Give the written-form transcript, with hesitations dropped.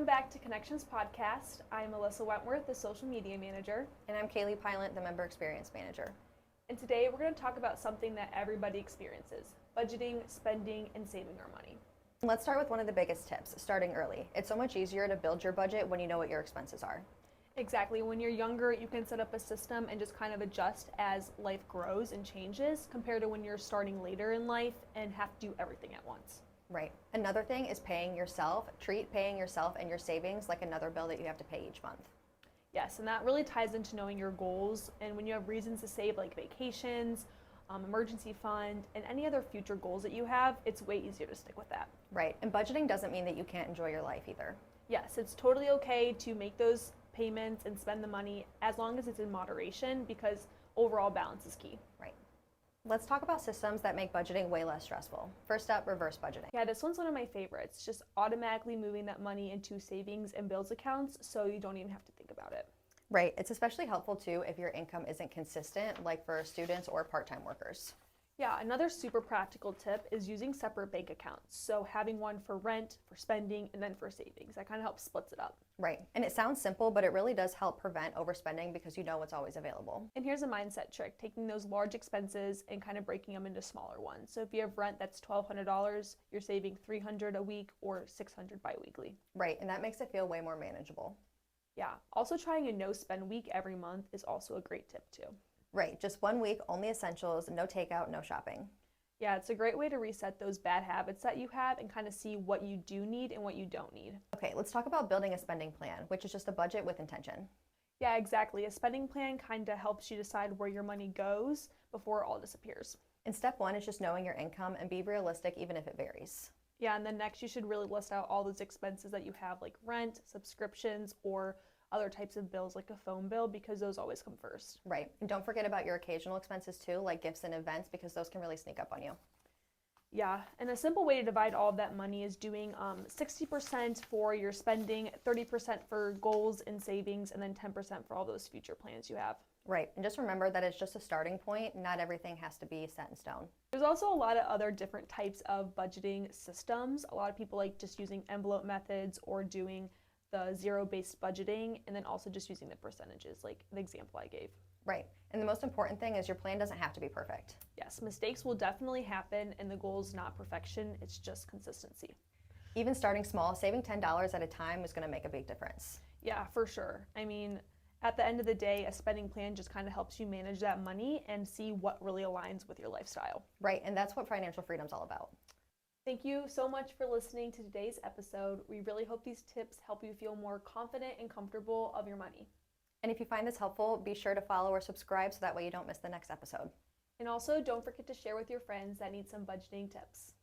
Welcome back to Connections Podcast. I'm Melissa Wentworth, the social media manager. And I'm Kaylee Pylant, the member experience manager. And today we're going to talk about something that everybody experiences: budgeting, spending, and saving our money. Let's start with one of the biggest tips, starting early. It's so much easier to build your budget when you know what your expenses are. Exactly. When you're younger, you can set up a system and just kind of adjust as life grows and changes, compared to when you're starting later in life and have to do everything at once. Right. Another thing is paying yourself. Treat paying yourself and your savings like another bill that you have to pay each month. Yes, and that really ties into knowing your goals, and when you have reasons to save, like vacations, emergency fund, and any other future goals that you have, it's way easier to stick with that. Right. And budgeting doesn't mean that you can't enjoy your life either. Yes, it's totally okay to make those payments and spend the money as long as it's in moderation, because overall balance is key. Right. Let's talk about systems that make budgeting way less stressful. First up, reverse budgeting. Yeah, this one's one of my favorites. Just automatically moving that money into savings and bills accounts so you don't even have to think about it. Right. It's especially helpful too if your income isn't consistent, like for students or part-time workers. Yeah, another super practical tip is using separate bank accounts. So having one for rent, for spending, and then for savings. That kind of helps splits it up. Right. And it sounds simple, but it really does help prevent overspending because you know what's always available. And here's a mindset trick: taking those large expenses and kind of breaking them into smaller ones. So if you have rent that's $1,200, you're saving $300 a week or $600 bi-weekly. Right. And that makes it feel way more manageable. Yeah. Also, trying a no spend week every month is also a great tip too. Right. Just 1 week, only essentials, no takeout, no shopping. Yeah, it's a great way to reset those bad habits that you have and kind of see what you do need and what you don't need. Okay, let's talk about building a spending plan, which is just a budget with intention. Yeah, exactly. A spending plan kind of helps you decide where your money goes before it all disappears. And step one is just knowing your income and be realistic even if it varies. Yeah, and then next you should really list out all those expenses that you have, like rent, subscriptions, or other types of bills like a phone bill, because those always come first. Right. And don't forget about your occasional expenses too, like gifts and events, because those can really sneak up on you. Yeah, and a simple way to divide all of that money is doing 60% for your spending, 30% for goals and savings, and then 10% for all those future plans you have. Right. And just remember that it's just a starting point. Not everything has to be set in stone. There's also a lot of other different types of budgeting systems. A lot of people like just using envelope methods or doing the zero-based budgeting, and then also just using the percentages, like the example I gave. Right. And the most important thing is your plan doesn't have to be perfect. Yes, mistakes will definitely happen, and the goal is not perfection, it's just consistency. Even starting small, saving $10 at a time is going to make a big difference. Yeah, for sure. I mean, at the end of the day, a spending plan just kind of helps you manage that money and see what really aligns with your lifestyle. Right. And that's what financial freedom is all about. Thank you so much for listening to today's episode. We really hope these tips help you feel more confident and comfortable of your money. And if you find this helpful, be sure to follow or subscribe so that way you don't miss the next episode. And also, don't forget to share with your friends that need some budgeting tips.